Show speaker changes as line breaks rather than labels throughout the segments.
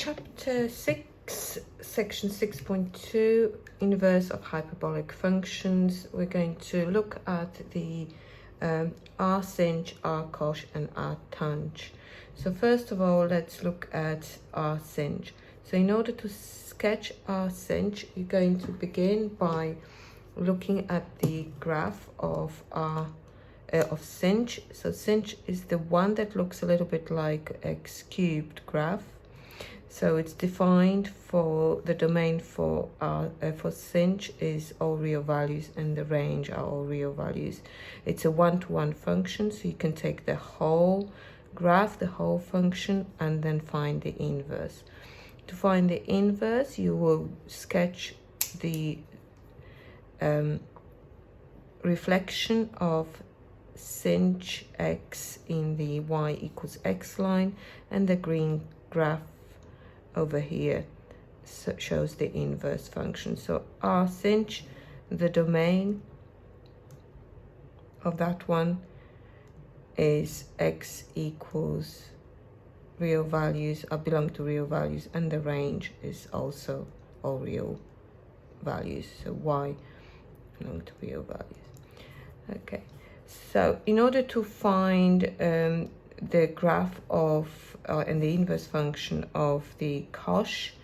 Chapter 6, Section 6.2, Inverse of Hyperbolic Functions. We're going to look at the r sinh, r cosh, and r tanh. So first of all, let's look at r sinh. So in order to sketch r sinh, you're going to begin by looking at the graph of sinh. So sinh is the one that looks a little bit like x cubed graph. So it's defined for the domain for sinh is all real values, and the range are all real values. It's a one-to-one function, so you can take the whole graph, the whole function, and then find the inverse. To find the inverse, you will sketch the reflection of sinh x in the y equals x line, and the green graph over here shows the inverse function. So r sinh, the domain of that one is x equals real values, belong to real values, and the range is also all real values. So y belong to real values. Okay, so in order to find the graph of and the inverse function of the cosh,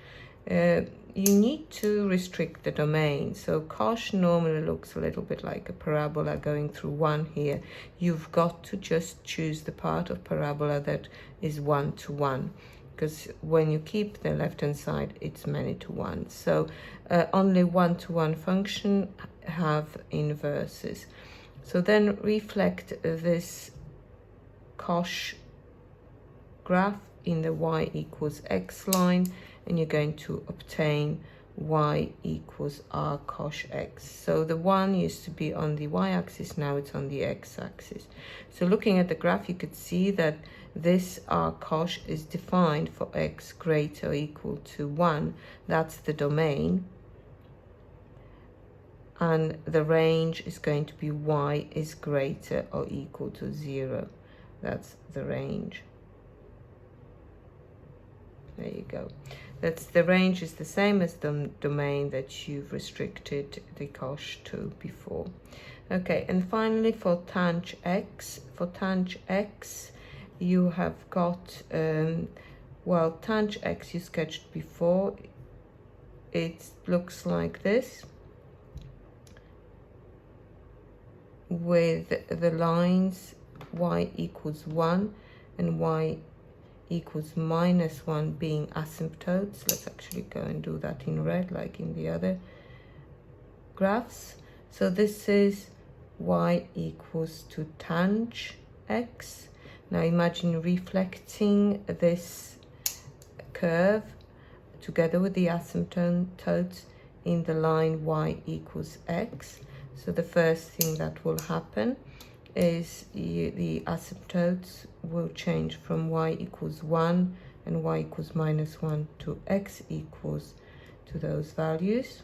you need to restrict the domain. So cosh normally looks a little bit like a parabola going through 1 here. You've got to just choose the part of parabola that is 1-to-1, because when you keep the left hand side, it's many to one. So only 1-to-1 function have inverses. So then reflect this cosh graph in the y equals x line, and you're going to obtain y equals r cosh x. So the 1 used to be on the y-axis, now it's on the x-axis. So looking at the graph, you could see that this r cosh is defined for x greater or equal to 1. That's the domain. And the range is going to be y is greater or equal to 0. That's the range. There you go. That's the range is the same as the domain that you've restricted the cosh to before. Okay, and finally for tanh x, you have got well, tanh x you sketched before. It looks like this, with the lines y equals 1 and y equals -1 being asymptotes. Let's actually go and do that in red like in the other graphs. So this is y equals to tanh x. Now imagine reflecting this curve together with the asymptotes in the line y equals x. So the first thing that will happen is the asymptotes will change from y equals 1 and y equals -1 to x equals to those values.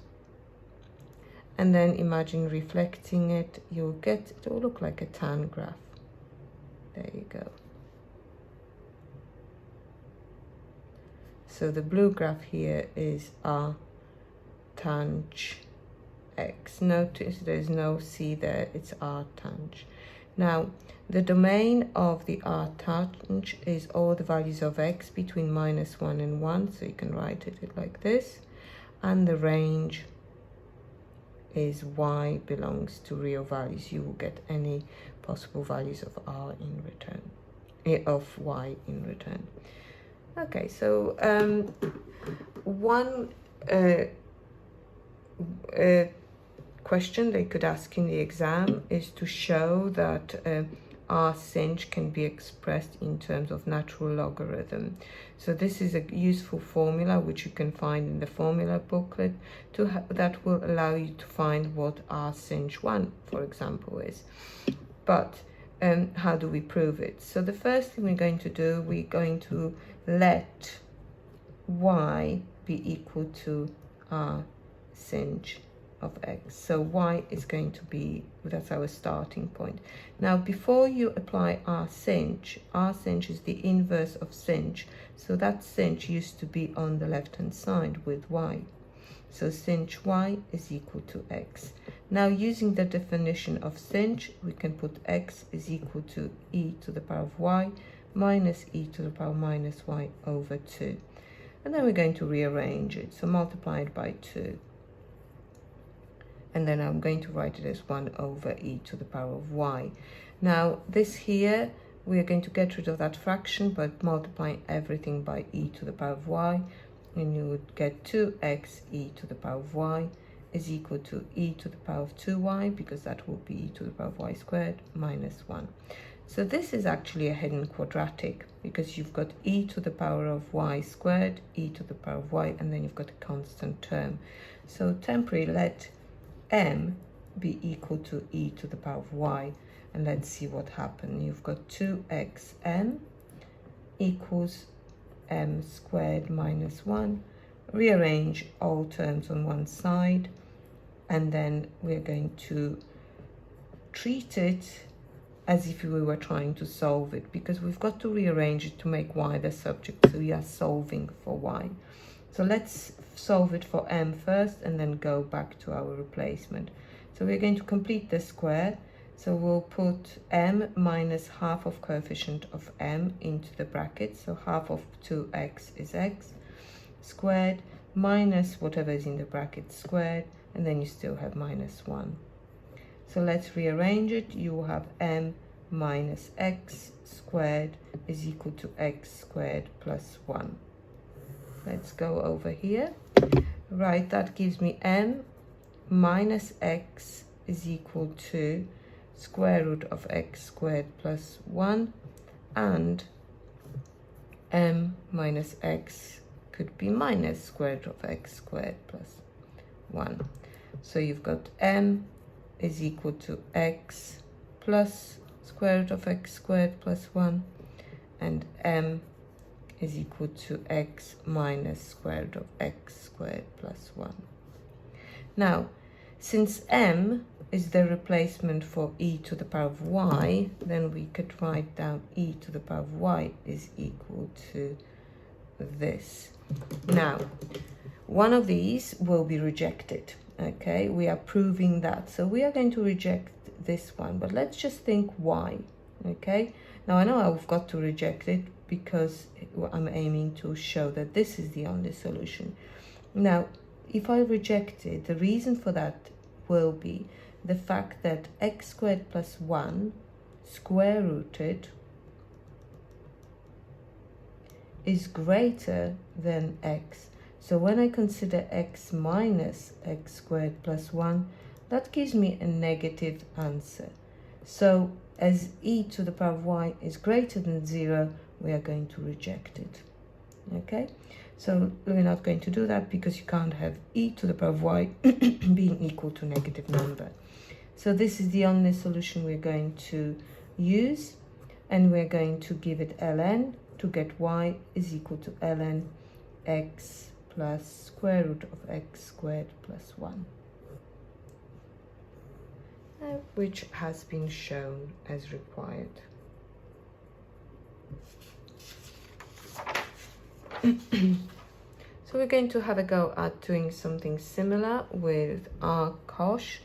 And then imagine reflecting it, you'll get, it will look like a tan graph. There you go. So the blue graph here is r tanh x. Notice there's no c there, it's r tanh. Now, the domain of the r tanh is all the values of x between -1 and 1, so you can write it like this. And the range is y belongs to real values. You will get any possible values of r in return, of y in return. Okay, so one question they could ask in the exam is to show that r sinh can be expressed in terms of natural logarithm. So this is a useful formula which you can find in the formula booklet that will allow you to find what r sinh 1, for example, is. But how do we prove it? So the first thing we're going to do, we're going to let y be equal to r sinh of x. So y is going to be, that's our starting point. Now, before you apply r sinh is the inverse of sinh. So that sinh used to be on the left-hand side with y. So sinh y is equal to x. Now, using the definition of sinh, we can put x is equal to e to the power of y minus e to the power minus y over 2. And then we're going to rearrange it. So multiply it by 2. And then I'm going to write it as 1 over e to the power of y. Now, this here, we are going to get rid of that fraction, but multiply everything by e to the power of y. And you would get 2x e to the power of y is equal to e to the power of 2y, because that will be e to the power of y squared minus 1. So this is actually a hidden quadratic, because you've got e to the power of y squared, e to the power of y, and then you've got a constant term. So temporarily let m be equal to e to the power of y, and let's see what happens. You've got 2xm equals m squared minus 1. Rearrange all terms on one side, and then we're going to treat it as if we were trying to solve it, because we've got to rearrange it to make y the subject, so we are solving for y. So let's solve it for m first and then go back to our replacement. So we're going to complete the square. So we'll put m minus half of coefficient of m into the bracket. So half of 2x is x squared minus whatever is in the bracket squared, and then you still have minus 1. So let's rearrange it. You will have m minus x squared is equal to x squared plus 1. Let's go over here. Right, that gives me m minus x is equal to square root of x squared plus 1, and m minus x could be minus square root of x squared plus 1. So you've got m is equal to x plus square root of x squared plus 1, and m is equal to x minus square root of x squared plus 1. Now, since m is the replacement for e to the power of y, then we could write down e to the power of y is equal to this. Now, one of these will be rejected. Okay, we are proving that. So we are going to reject this one, but let's just think why. Okay, now I know I've got to reject it because I'm aiming to show that this is the only solution. Now, if I reject it, the reason for that will be the fact that x squared plus 1 square rooted is greater than x. So when I consider x minus x squared plus 1, that gives me a negative answer. So as e to the power of y is greater than 0, we are going to reject it. Okay, so we're not going to do that because you can't have e to the power of y being equal to a negative number. So this is the only solution we're going to use, and we're going to give it ln to get y is equal to ln x plus square root of x squared plus 1, which has been shown as required. So we're going to have a go at doing something similar with r cosh.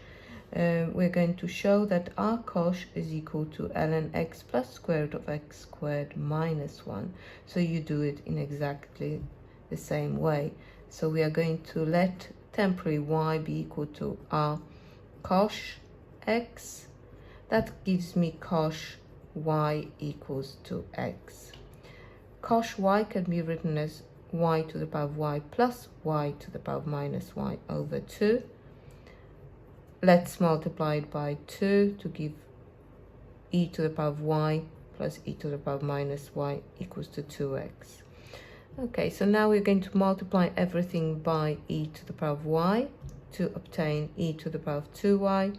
We're going to show that r cosh is equal to ln x plus square root of x squared minus 1. So you do it in exactly the same way. So we are going to let temporary y be equal to r cosh x. That gives me cosh y equals to x. Cosh y can be written as y to the power of y plus y to the power of minus y over 2. Let's multiply it by 2 to give e to the power of y plus e to the power of minus y equals to 2x. Okay, so now we're going to multiply everything by e to the power of y to obtain e to the power of 2y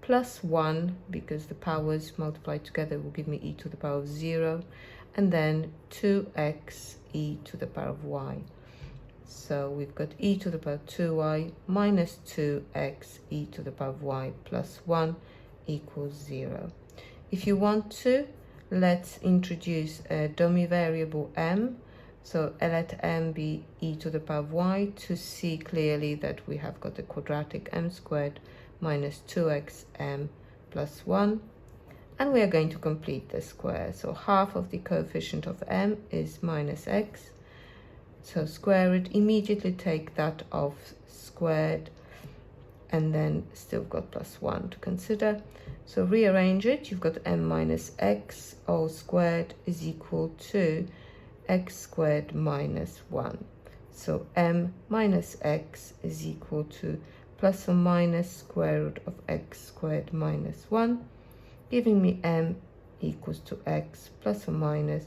plus 1, because the powers multiplied together will give me e to the power of 0, and then 2x e to the power of y. So we've got e to the power 2y minus 2x e to the power of y plus 1 equals 0. If you want to, let's introduce a dummy variable m. So let m be e to the power of y to see clearly that we have got a quadratic m squared minus 2xm plus 1. And we are going to complete the square. So half of the coefficient of m is minus x. So square it, immediately take that off squared, and then still got plus 1 to consider. So rearrange it, you've got m minus x all squared is equal to x squared minus 1. So m minus x is equal to plus or minus square root of x squared minus 1, giving me m equals to x plus or minus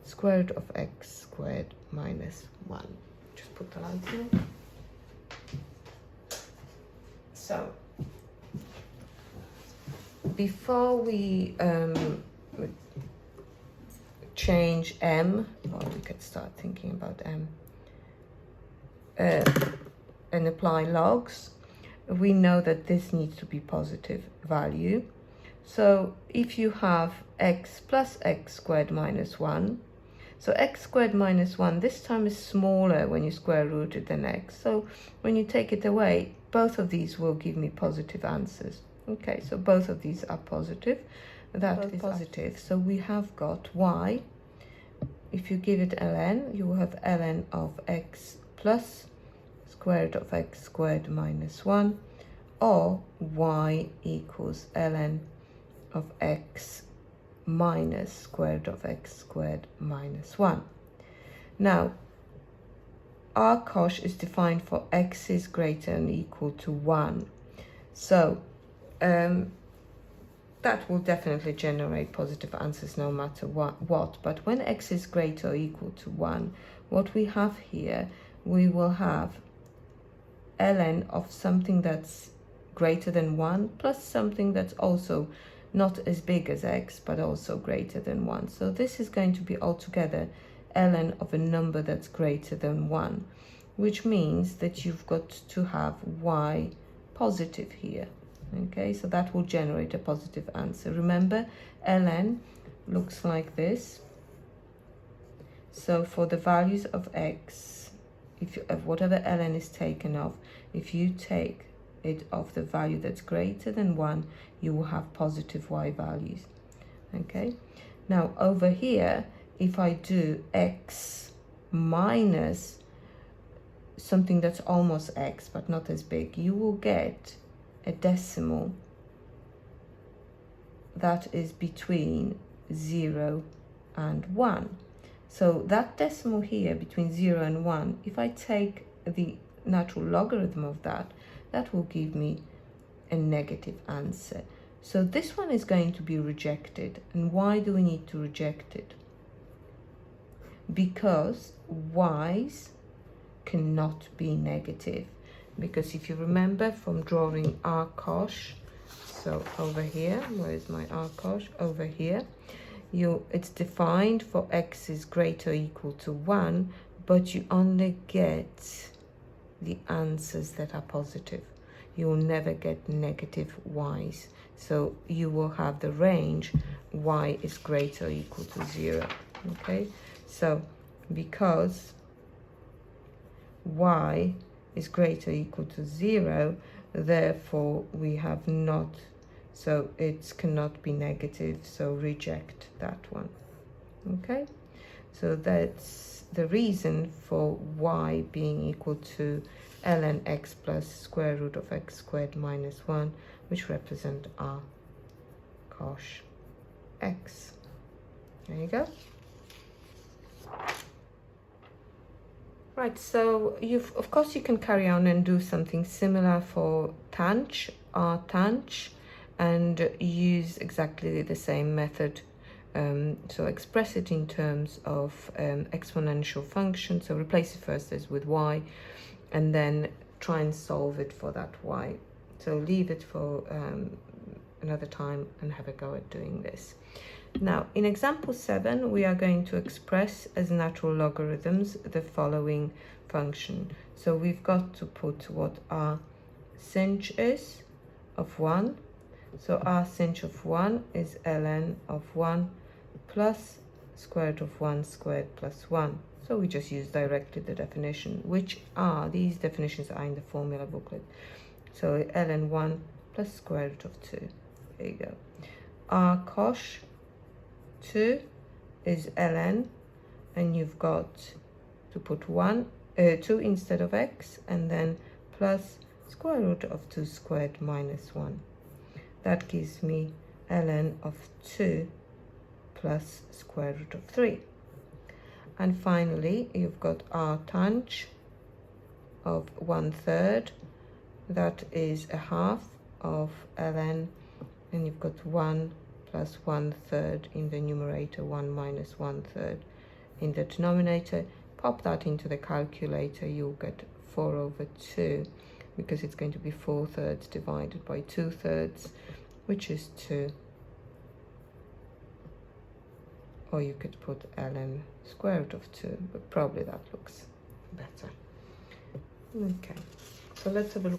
square root of x squared minus 1. Just put the light in. So before we change m, or we could start thinking about m, and apply logs, we know that this needs to be positive value. So if you have x plus x squared minus 1, so x squared minus 1 this time is smaller when you square root it than x. So when you take it away, both of these will give me positive answers. Okay, so both of these are positive. That is positive. So we have got y. If you give it ln, you will have ln of x plus square root of x squared minus 1, or y equals ln of x minus square root of x squared minus 1. Now, our cosh is defined for x is greater than or equal to 1. So that will definitely generate positive answers no matter what. But when x is greater or equal to 1, what we have here, we will have ln of something that's greater than 1 plus something that's also not as big as x, but also greater than 1. So this is going to be altogether ln of a number that's greater than 1, which means that you've got to have y positive here. Okay, so that will generate a positive answer. Remember, ln looks like this. So for the values of x, if whatever ln is taken off, if you take it of the value that's greater than 1, you will have positive y values. Okay, now over here, if I do x minus something that's almost x but not as big, you will get a decimal that is between 0 and 1. So that decimal here between 0 and 1, if I take the natural logarithm of that, that will give me a negative answer. So this one is going to be rejected. And why do we need to reject it? Because y's cannot be negative. Because if you remember from drawing our cosh, so over here, where is my r cosh? Over here, it's defined for x is greater or equal to 1, but you only get the answers that are positive. You will never get negative y's. So you will have the range y is greater or equal to 0. Okay, so because y is greater or equal to 0, therefore we have not, so it cannot be negative, so reject that one. Okay, so that's the reason for y being equal to ln x plus square root of x squared minus 1, which represent our cosh x. There you go. Right, so of course you can carry on and do something similar for tanh, and use exactly the same method. So express it in terms of exponential function. So replace it first as with y, and then try and solve it for that y. So leave it for another time and have a go at doing this. Now, in example 7, we are going to express as natural logarithms the following function. So we've got to put what our sinh is of 1. So our sinh of 1 is ln of 1 plus square root of 1 squared plus 1. So we just use directly the definition, which are, these definitions are in the formula booklet. So ln 1 plus square root of 2. There you go. Our cosh 2 is ln, and you've got to put 2 instead of x, and then plus square root of 2 squared minus 1. That gives me ln of 2 plus square root of 3. And finally, you've got our tanh of 1/3. That is a half of ln, and you've got 1 plus 1/3 in the numerator, 1 minus 1/3 in the denominator. Pop that into the calculator, you'll get 4/2, because it's going to be 4/3 divided by 2/3, which is 2. Or you could put ln square root of 2, but probably that looks better. Okay, so let's have a look.